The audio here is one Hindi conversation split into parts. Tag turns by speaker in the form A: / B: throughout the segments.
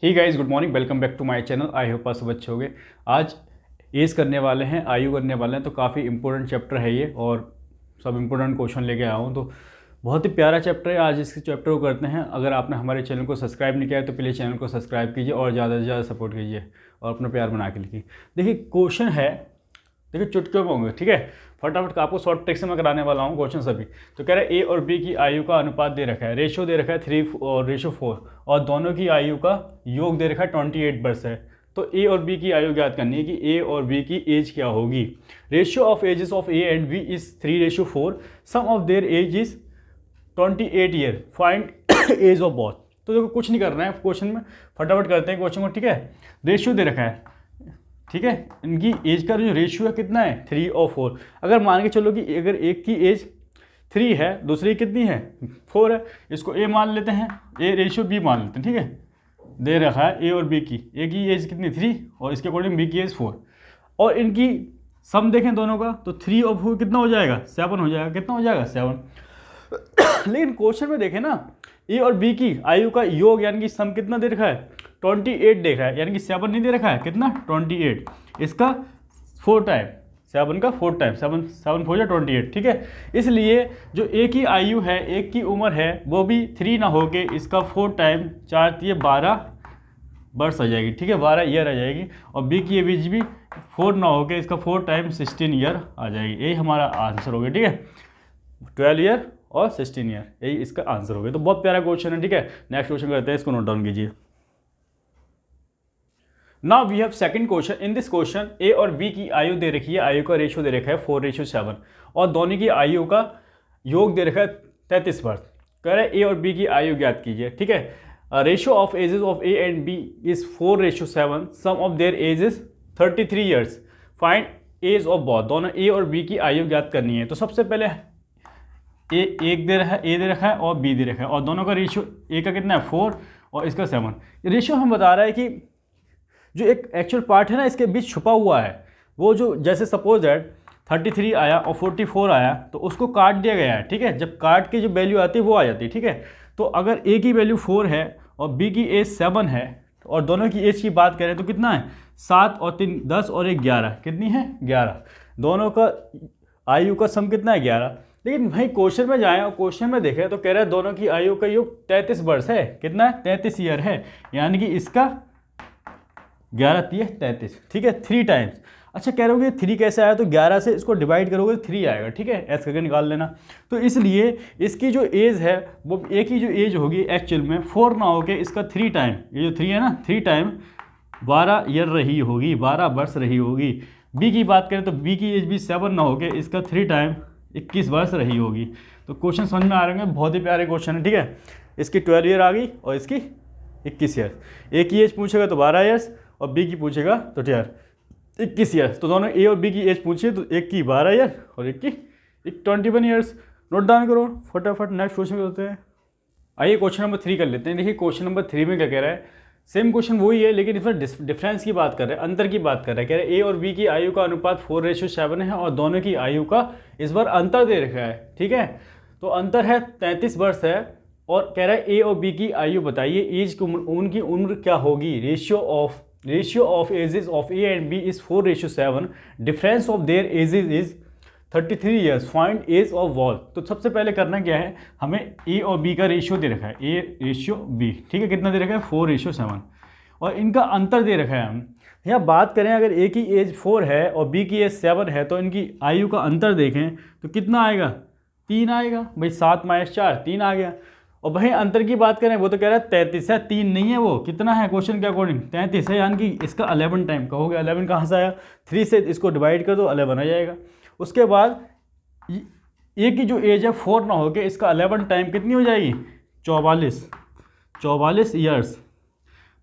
A: He guys, good morning, welcome back to my channel. I hope आप सब अच्छे होंगे। आज एज करने वाले हैं, आयु करने वाले हैं, तो काफ़ी इंपॉर्टेंट चैप्टर है ये और सब इंपॉर्टेंट क्वेश्चन लेके आया हूँ। तो बहुत ही प्यारा चैप्टर है। आज इस चैप्टर को करते हैं। अगर आपने हमारे चैनल को सब्सक्राइब नहीं किया है तो प्लीज़ चैनल को सब्सक्राइब कीजिए और ज़्यादा से ज़्यादा सपोर्ट कीजिए और अपना प्यार बना के लिखिए। देखिए क्वेश्चन है, देखिए चुटकियों में होंगे, ठीक है। फटाफट का आपको शॉर्ट ट्रिक से मैं कराने वाला हूँ क्वेश्चन सभी। तो कह रहा है ए और बी की आयु का अनुपात दे रखा है, रेशियो दे रखा है 3 और रेशियो 4 और दोनों की आयु का योग दे रखा है 28 वर्ष है। तो ए और बी की आयु ज्ञात करनी है कि ए और बी की एज क्या होगी। Ratio of ages of A and B is 3:4। Sum of their age is 28 year. Find age of both. तो देखो कुछ नहीं करना है क्वेश्चन में, फटाफट करते हैं क्वेश्चन को, ठीक है। रेशियो दे रखा है, ठीक है। इनकी एज का जो रेशियो है कितना है, 3 और 4। अगर मान के चलो कि अगर एक की एज 3 है, दूसरी कितनी है, 4 है, इसको ए मान लेते हैं, ए रेशियो बी मान लेते हैं, ठीक है। दे रखा है ए और बी की, ए की एज कितनी 3 और इसके अकॉर्डिंग बी की एज 4 और इनकी सम देखें दोनों का तो 3 और 4 कितना हो जाएगा, 7 हो जाएगा। कितना हो जाएगा, 7। लेकिन क्वेश्चन में देखें ना, ए और बी की आयु का योग यानी कि सम कितना दे रखा है, 28 देख रहा है, यानी कि 7 नहीं दे रखा है, कितना 28। इसका 4 टाइम, 7 का 4 टाइम, 7 4 28, ठीक है। इसलिए जो ए की आयु है, एक की उम्र है, वो भी 3 ना होके इसका 4 टाइम 4 12 वर्ष आ जाएगी, ठीक है, 12 ईयर आ जाएगी। और बी की एज भी 4 ना होके इसका 4 टाइम 16 ईयर आ जाएगी। यही हमारा आंसर हो गया, ठीक है। 12 ईयर और 16 ईयर, यही इसका आंसर हो गया। तो बहुत प्यारा क्वेश्चन है, ठीक है। नेक्स्ट क्वेश्चन करते हैं, इसको नोट डाउन कीजिए। Now we have second question. In this question A और बी की आयु दे रखी है, आयु का रेशियो दे रखा है 4:7 और दोनों की आयु का योग दे रखा है 33 वर्ष। कह रहे हैं ए और बी की आयु ज्ञात कीजिए, ठीक है। Ratio of ages of A and B is 4:7। Sum of their age is 33 years. Find age of both. दोनों ए और बी की आयु ज्ञात करनी है। तो सबसे पहले ए दे रखा है और बी दे रखा है और दोनों का रेशियो, ए का कितना है 4 और इसका 7। रेशियो हम बता रहा है कि जो एक एक्चुअल पार्ट है ना इसके बीच छुपा हुआ है, वो जो जैसे सपोज दैट 33 आया और 44 आया तो उसको काट दिया गया है, ठीक है। जब काट के जो वैल्यू आती है वो आ जाती है, ठीक है। तो अगर ए की वैल्यू 4 है और बी की एज 7 है और दोनों की एज की बात करें तो कितना है, 7 और 3 10 और 1 11, कितनी है 11। दोनों का आयु का सम कितना है 11। लेकिन भाई क्वेश्चन में जाएं और क्वेश्चन में देखें तो कह रहा है दोनों की आयु का योग 33 वर्ष है, कितना है 33 ईयर है, यानी कि इसका 11 3 33, ठीक है, 3 टाइम्स। अच्छा कह रहे हो कि 3 कैसे आया, तो 11 से इसको डिवाइड करोगे तो 3 आएगा, ठीक है, ऐसे करके निकाल लेना। तो इसलिए इसकी जो एज है वो एक ही जो एज होगी एक्चुअल में 4 ना होके इसका 3 टाइम, ये जो 3 है ना, 3 टाइम 12 ईयर रही होगी, 12 वर्ष रही होगी। बी की बात करें तो बी की एज भी 7 ना होके इसका 3 टाइम 21 वर्ष रही होगी। तो क्वेश्चन समझ में आ रहे होंगे, बहुत ही प्यारे क्वेश्चन है, ठीक है। इसकी 12 ईयर आ गई और इसकी 21 ईयर। ए की एज पूछेगा तो 12 ईयर्स और बी की पूछेगा तो यार 21 ईयर्स। तो दोनों ए और बी की एज पूछिए तो एक की 12 ईयर और एक की 21 ईयर्स। नोट डाउन करो फटाफट, नेक्स्ट क्वेश्चन करते हैं। आइए क्वेश्चन नंबर 3 कर लेते हैं। देखिए क्वेश्चन नंबर 3 में क्या कह रहा है, सेम क्वेश्चन वही है लेकिन इसमें डिफरेंस की बात कर रहा है, अंतर की बात कर रहा है। कह रहा है ए और बी की आयु का अनुपात 4:7 है और दोनों की आयु का इस बार अंतर दे रखा है, ठीक है। तो अंतर है 33 वर्ष है और कह रहा है ए और बी की आयु बताइए, एज की उनकी उम्र क्या होगी। Ratio of ages of A and B is 4:7। Difference of their ages is 33 years. Find age of both. तो सबसे पहले करना क्या है, हमें ए और बी का रेशियो दे रखा है, ए रेशियो बी, ठीक है, कितना दे रखा है 4:7 और इनका अंतर दे रखा है। हम यहाँ बात करें अगर ए की एज 4 है और बी की एज 7 है तो इनकी आयु का अंतर देखें तो कितना आएगा, 3 आएगा। भाई 7 - 4 3 आ गया। और भाई अंतर की बात करें वो तो कह रहा है 33 है, 3 नहीं है, वो कितना है क्वेश्चन के अकॉर्डिंग 33 है, यानी कि इसका 11 टाइम कहोगे। 11 कहाँ से आया, 3 से इसको डिवाइड कर दो 11 आ जाएगा। उसके बाद ए की जो एज है 4 ना होके इसका 11 टाइम कितनी हो जाएगी, 44 ईयर्स।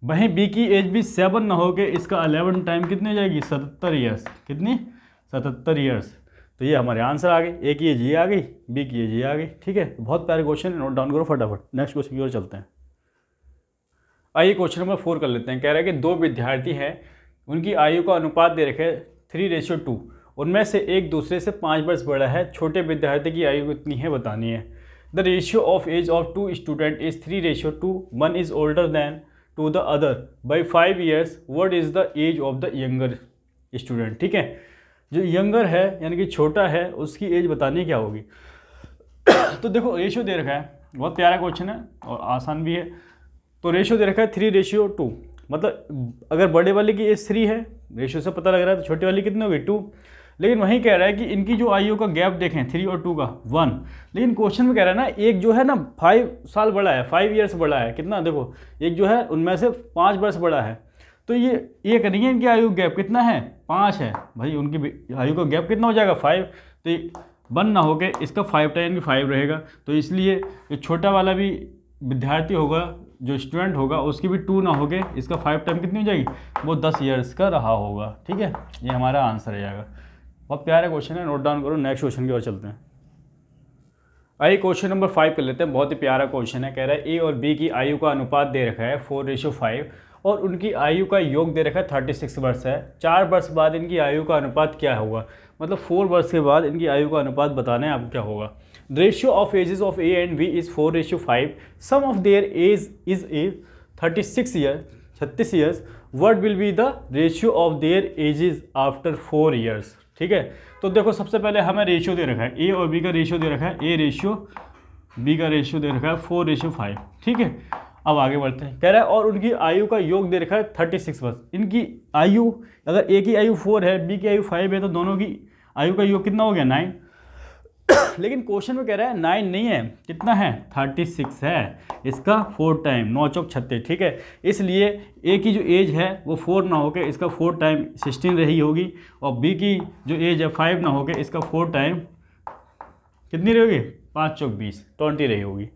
A: वहीं बी की एज भी 7 ना होके इसका 11 टाइम कितनी हो जाएगी, 77 ईयर्स। कितनी, 77 ईयर्स। तो ये हमारे आंसर आ गए, ए की एज ये आ गई, बी की एज ये आ गई, ठीक है। बहुत प्यारे क्वेश्चन है, नोट डाउन करो फटाफट। नेक्स्ट क्वेश्चन की ओर चलते हैं। आइए क्वेश्चन नंबर 4 कर लेते हैं। कह रहा है कि 2 विद्यार्थी हैं, उनकी आयु का अनुपात दे रखे 3:2। उनमें से एक दूसरे से 5 वर्ष बड़ा है। छोटे विद्यार्थी की आयु कितनी है बतानी है। The ratio of age of 2 student is 3:2। 1 is older than to the other by 5 years, what is the age of the younger student. ठीक है, जो यंगर है यानी कि छोटा है उसकी एज बतानी क्या होगी। तो देखो रेशियो दे रखा है, बहुत प्यारा क्वेश्चन है और आसान भी है। तो रेशियो दे रखा है 3:2, मतलब अगर बड़े वाले की एज 3 है, रेशियो से पता लग रहा है, तो छोटे वाली कितनी होगी 2। लेकिन वहीं कह रहा है कि इनकी जो आयु का गैप देखें 3 और 2 का 1, लेकिन क्वेश्चन में कह रहा है ना एक जो है ना 5 साल बड़ा है, 5 ईयर्स बड़ा है, कितना देखो एक जो है उनमें से 5 वर्ष बड़ा है। तो ये एक नहीं है, इनकी आयु गैप कितना है 5 है भाई, उनकी आयु का गैप कितना हो जाएगा 5। तो ये 1 ना होके इसका 5 टाइम 5 रहेगा, तो इसलिए जो छोटा वाला भी विद्यार्थी होगा, जो स्टूडेंट होगा, उसकी भी 2 ना होके इसका 5 टाइम कितनी हो जाएगी, वो 10 ईयर्स का रहा होगा। ठीक है, ये हमारा आंसर हो जाएगा। बहुत प्यारा क्वेश्चन है, नोट डाउन करो। नेक्स्ट क्वेश्चन की ओर चलते हैं। आइए क्वेश्चन नंबर 5 कर लेते हैं। बहुत ही प्यारा क्वेश्चन है, कह रहा है ए और बी की आयु का अनुपात दे रखा है 4:5 और उनकी आयु का योग दे रखा है 36 वर्ष है। 4 वर्ष बाद इनकी आयु का अनुपात क्या होगा, मतलब 4 वर्ष के बाद इनकी आयु का अनुपात बताना है आपको क्या होगा। The ratio of ages of A and B is 4:5, sum of their age is 36 years, what will be the ratio of their ages after 4 years. ठीक है, तो देखो सबसे पहले हमें रेशियो दे रखा है, ए और बी का रेशियो दे रखा है, ए रेशियो बी का रेशियो दे रखा है 4:5। ठीक है, अब आगे बढ़ते हैं। कह रहा है और उनकी आयु का योग दे रखा है 36 वर्ष। इनकी आयु, अगर ए की आयु 4 है, बी की आयु 5 है, तो दोनों की आयु का योग कितना हो गया 9। लेकिन क्वेश्चन में कह रहा है 9 नहीं है, कितना है 36 है, इसका 4 टाइम, 9 चौक 36। ठीक है, इसलिए ए की जो एज है वो 4 ना होकर इसका 4 टाइम 16 रही होगी, और बी की जो एज है 5 ना होकर इसका 4 टाइम कितनी रहेगी, 5 चौक 20 20 रही होगी।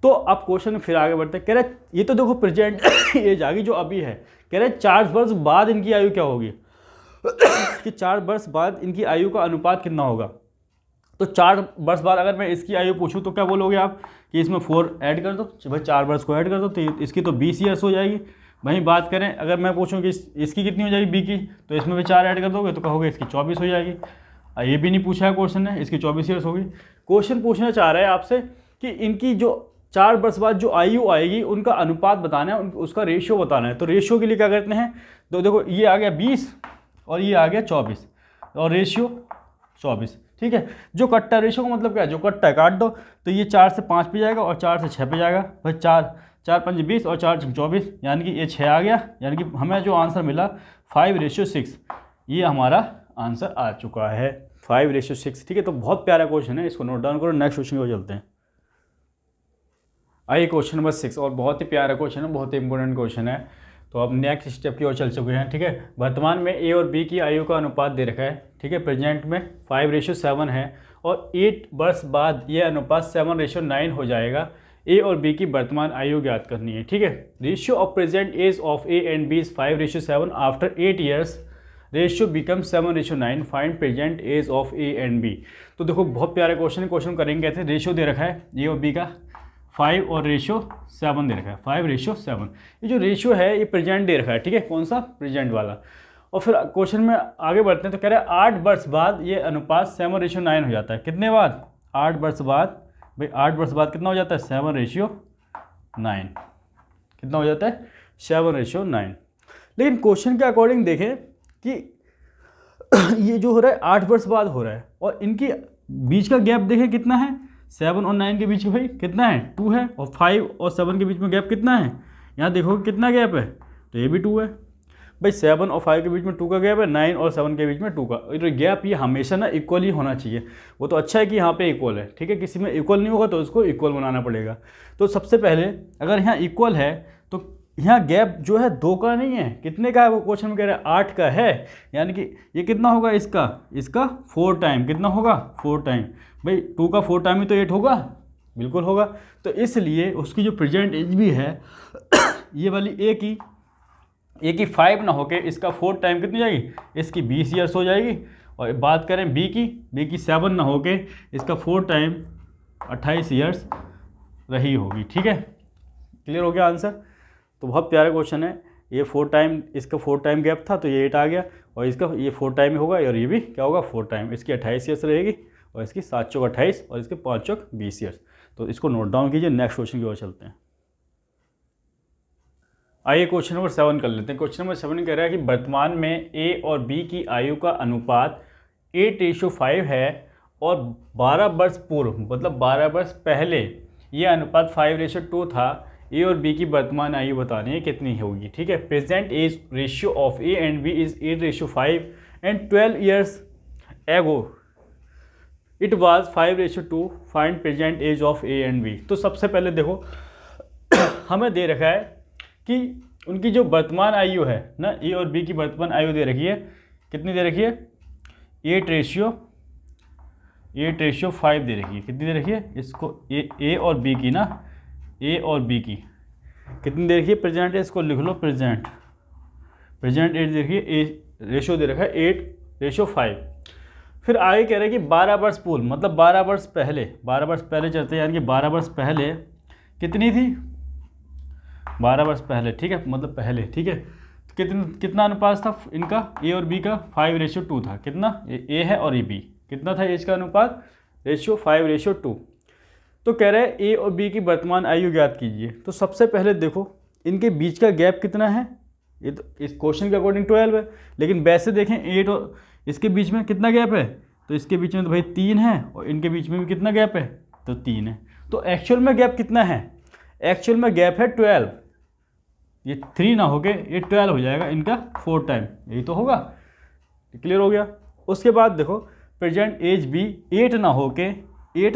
A: तो अब क्वेश्चन में फिर आगे बढ़ते हैं। कह रहा है ये तो देखो प्रेजेंट एज आ गई जो अभी है, कह रहा है 4 वर्ष बाद इनकी आयु क्या होगी कि 4 वर्ष बाद इनकी आयु का अनुपात कितना होगा। तो 4 वर्ष बाद अगर मैं इसकी आयु पूछूं तो क्या बोलोगे आप कि इसमें 4 ऐड कर दो, भाई 4 वर्ष को ऐड कर दो, तो इसकी तो 20 ईयर्स हो जाएगी। वहीं बात करें अगर मैं पूछूं कि इसकी कितनी हो जाएगी बी की, तो इसमें भी 4 ऐड कर दोगे तो कहोगे इसकी 24 हो जाएगी। ये भी नहीं पूछा है क्वेश्चन ने, इसकी 24 ईयर्स होगी। क्वेश्चन पूछना चाह रहा है आपसे कि इनकी जो 4 वर्ष बाद जो आयु आएगी उनका अनुपात बताना है, उसका रेशियो बताना है। तो रेशियो के लिए क्या करते हैं, तो देखो ये आ गया 20 और ये आ गया 24 और रेशियो 24। ठीक है, जो कट्टा रेशियो का मतलब क्या है, जो कट्टा है काट दो, तो ये 4 से 5 पे जाएगा और 4 से 6 पे जाएगा। भाई 4 5 20 और 4 6 24, यानी कि ये 6 आ गया, यानी कि हमें जो आंसर मिला 5:6, ये हमारा आंसर आ चुका है 5:6। ठीक है, तो बहुत प्यारा क्वेश्चन है, इसको नोट डाउन करो। नेक्स्ट क्वेश्चन की ओर चलते हैं। आइए क्वेश्चन नंबर 6, और बहुत ही प्यारा क्वेश्चन है, बहुत ही इंपॉर्टेंट क्वेश्चन है। तो अब नेक्स्ट स्टेप की ओर चल चुके हैं। ठीक है, वर्तमान में ए और बी की आयु का अनुपात दे रखा है। ठीक है, प्रेजेंट में 5:7 है और 8 वर्ष बाद ये अनुपात 7:9 हो जाएगा। ए और बी की वर्तमान आयु ज्ञात करनी है। ठीक है, ratio of present age of A and B is 5:7, after 8 years ratio become 7:9, find present age of A and B. तो देखो बहुत प्यारा क्वेश्चन है, क्वेश्चन करेंगे कैसे। रेशियो दे रखा है ए और बी का 5 और रेशियो 7 दे रखा है, 5:7। ये जो रेशियो है ये प्रेजेंट दे रखा है। ठीक है, कौन सा, प्रेजेंट वाला। और फिर क्वेश्चन में आगे बढ़ते हैं, तो कह रहा है 8 वर्ष बाद ये अनुपात 7:9 हो जाता है। कितने बाद, 8 वर्ष बाद। भाई 8 वर्ष बाद कितना हो जाता है 7:9, कितना हो जाता है 7:9। लेकिन क्वेश्चन के अकॉर्डिंग देखें कि ये जो हो रहा है 8 वर्ष बाद हो रहा है, और इनकी बीच का गैप देखें कितना है, 7 और 9 के बीच भाई कितना है 2 है, और 5 और 7 के बीच में गैप कितना है, यहाँ देखो कितना गैप है, तो ये भी 2 है। भाई 7 और 5 के बीच में 2 का गैप है, 9 और 7 के बीच में 2 का। तो गैप ये हमेशा ना इक्वल ही होना चाहिए। वो तो अच्छा है कि यहाँ पे इक्वल है। ठीक है, किसी में इक्वल नहीं होगा तो उसको इक्वल बनाना पड़ेगा। तो सबसे पहले अगर यहाँ इक्वल है तो यहाँ गैप जो है 2 का नहीं है, कितने का है, वो क्वेश्चन में कह रहा है 8 का है, यानी कि ये कितना होगा इसका 4 टाइम, कितना होगा 4 टाइम। भाई 2 का 4 टाइम ही तो 8 होगा, बिल्कुल होगा। तो इसलिए उसकी जो प्रेजेंट एज भी है ये वाली ए की 5 ना होके इसका 4 टाइम कितनी जाएगी, इसकी 20 ईयर्स हो जाएगी। और बात करें बी की 7 ना होके इसका 4 टाइम 28 ईयर्स रही होगी। ठीक है, क्लियर हो गया आंसर। तो बहुत प्यारा क्वेश्चन है ये। 4 टाइम, इसका 4 टाइम गैप था तो ये 8 आ गया, और इसका ये 4 टाइम होगा, और ये भी क्या होगा 4 टाइम। इसकी 28 ईयर्स रहेगी, और इसकी 7 चौक 28 और इसके 5 चौक 20 ईयर्स। तो इसको नोट डाउन कीजिए। नेक्स्ट क्वेश्चन की ओर चलते हैं। आइए क्वेश्चन नंबर 7 कर लेते हैं। क्वेश्चन नंबर 7 कह रहा है कि वर्तमान में ए और बी की आयु का अनुपात 8:5 है और 12 वर्ष पूर्व मतलब 12 वर्ष पहले ये अनुपात 5:2 था। ए और बी की वर्तमान आयु बतानी है कितनी होगी। ठीक है, present age ratio of A and B is 8:5 and 12 years ago it was 5:2। Find present age of A and B. तो सबसे पहले देखो हमें दे रखा है कि उनकी जो वर्तमान आयु है ना, ए और बी की वर्तमान आयु दे रखी है, कितनी दे रखी है 8:5 दे रखी है। कितनी दे रखी है इसको ए और बी की ना, ए और बी की कितनी दे रखी है, प्रेजेंट एज को लिख लो, प्रेजेंट एज दे रखी है, ए रेशियो दे रखा है 8:5। फिर आगे कह रहे हैं कि 12 वर्ष पूर्व मतलब 12 वर्ष पहले, 12 वर्ष पहले चलते हैं, यानी कि 12 वर्ष पहले कितनी थी, 12 वर्ष पहले, ठीक है, मतलब पहले, ठीक है। तो कितना अनुपात था इनका, ए और बी का 5:2 था। कितना ए है और ए बी, कितना था एज का अनुपात, रेशियो 5:2। तो कह रहे हैं ए और बी की वर्तमान आयु ज्ञात कीजिए। तो सबसे पहले देखो इनके बीच का गैप कितना है, ये तो इस क्वेश्चन के अकॉर्डिंग 12 है, लेकिन वैसे देखें 8 और इसके बीच में कितना गैप है, तो इसके बीच में तो भाई 3 है और इनके बीच में भी कितना गैप है, तो 3 है। तो एक्चुअल में गैप कितना है, एक्चुअल में गैप है 12। ये 3 ना होके ये 12 हो जाएगा इनका 4 टाइम, यही तो होगा। क्लियर हो गया। उसके बाद देखो प्रेजेंट एज बी 8 ना होके ए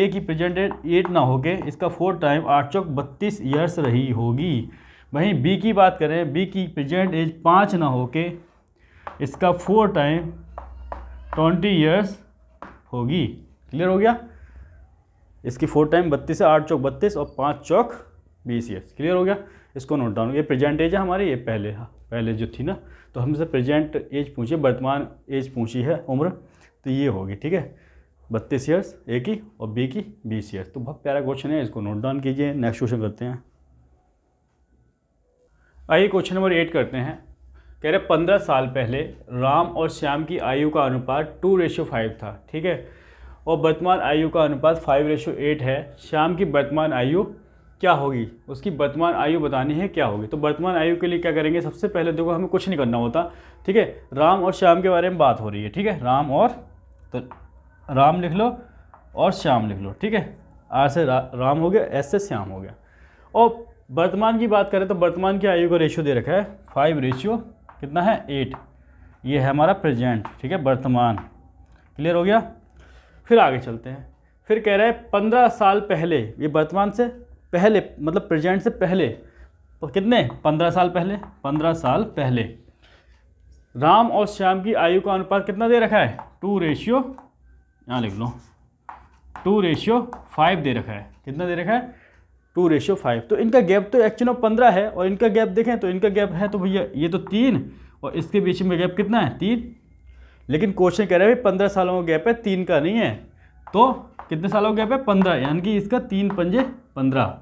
A: की प्रेजेंट एज 8 ना होके इसका 4 टाइम 8 चौक 32 ईयर्स रही होगी। वहीं बी की बात करें, बी की प्रेजेंट एज 5 ना होके इसका 4 टाइम 20 ईयर्स होगी। क्लियर हो गया। इसकी 4 टाइम 32 से 8 चौक 32 और 5 चौक 20 ईयर्स। क्लियर हो गया। इसको नोट डाउन। ये प्रेजेंट एज है हमारी, ये पहले जो थी ना, तो हमसे प्रेजेंट एज पूछी, वर्तमान एज पूछी है उम्र, तो ये होगी। ठीक है, 32 ईयर्स ए की और बी की 20 ईयर्स। तो बहुत प्यारा क्वेश्चन है, इसको नोट डाउन कीजिए। नेक्स्ट क्वेश्चन करते हैं। आइए क्वेश्चन नंबर 8 करते हैं। कह रहे 15 साल पहले राम और श्याम की आयु का अनुपात 2:5 था। ठीक है, और वर्तमान आयु का अनुपात 5:8 है। श्याम की वर्तमान आयु क्या होगी, उसकी वर्तमान आयु बतानी है क्या होगी। तो वर्तमान आयु के लिए क्या करेंगे, सबसे पहले देखो हमें कुछ नहीं करना होता। ठीक है, राम और श्याम के बारे में बात हो रही है। ठीक है, तो राम लिख लो और श्याम लिख लो। ठीक है, आर से राम हो गया, एस से श्याम हो गया। और वर्तमान की बात करें तो वर्तमान की आयु का रेशियो दे रखा है 5 रेशियो कितना है 8। ये है हमारा प्रेजेंट। ठीक है, वर्तमान। क्लियर हो गया। फिर आगे चलते हैं। फिर कह रहा है 15 साल पहले, ये वर्तमान से पहले मतलब प्रेजेंट से पहले, तो कितने 15 साल पहले, 15 साल पहले राम और श्याम की आयु का अनुपात कितना दे रखा है 2 रेशियो, यहाँ लिख लो 2:5 दे रखा है। कितना दे रखा है 2:5। तो इनका गैप तो एक्चुअली 15 है और इनका गैप देखें तो इनका गैप है तो भैया ये तो 3 और इसके बीच में गैप कितना है 3। लेकिन क्वेश्चन कह रहा है 15 सालों का गैप है, 3 का नहीं है। तो कितने सालों का गैप है 15, यानी कि इसका 3 पंजे 15।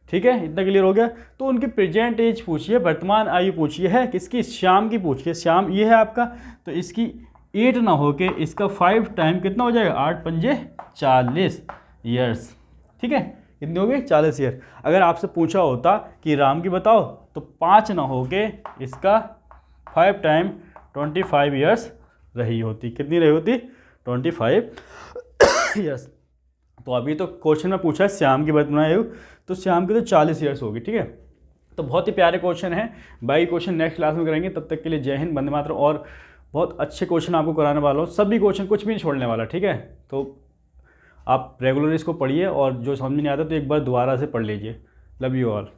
A: ठीक है, इतना क्लियर हो गया। तो उनकी प्रेजेंट एज पूछिए, वर्तमान आयु पूछिए है किसकी, श्याम की पूछिए। श्याम ये है आपका, तो इसकी 8 ना होके इसका 5 टाइम कितना हो जाएगा 8 पंजे 40 ईयर्स। ठीक है, कितने हो गए 40 ईयर। अगर आपसे पूछा होता कि राम की बताओ तो 5 ना होके इसका 5 टाइम 25 ईयर्स रही होती। कितनी रही होती 25 ईयर्स। तो अभी तो क्वेश्चन में पूछा है श्याम की वर्तमान आयु, तो श्याम की तो 40 ईयर्स होगी। ठीक है, तो बहुत ही प्यारे क्वेश्चन है। बाकी क्वेश्चन नेक्स्ट क्लास में करेंगे। तब तक के लिए जय हिंद, वंदे मातरम। और बहुत अच्छे क्वेश्चन आपको कराने वाला हूँ, सभी क्वेश्चन, कुछ भी नहीं छोड़ने वाला। ठीक है, तो आप रेगुलर इसको पढ़िए और जो समझ में नहीं आता तो एक बार दोबारा से पढ़ लीजिए। Love you all.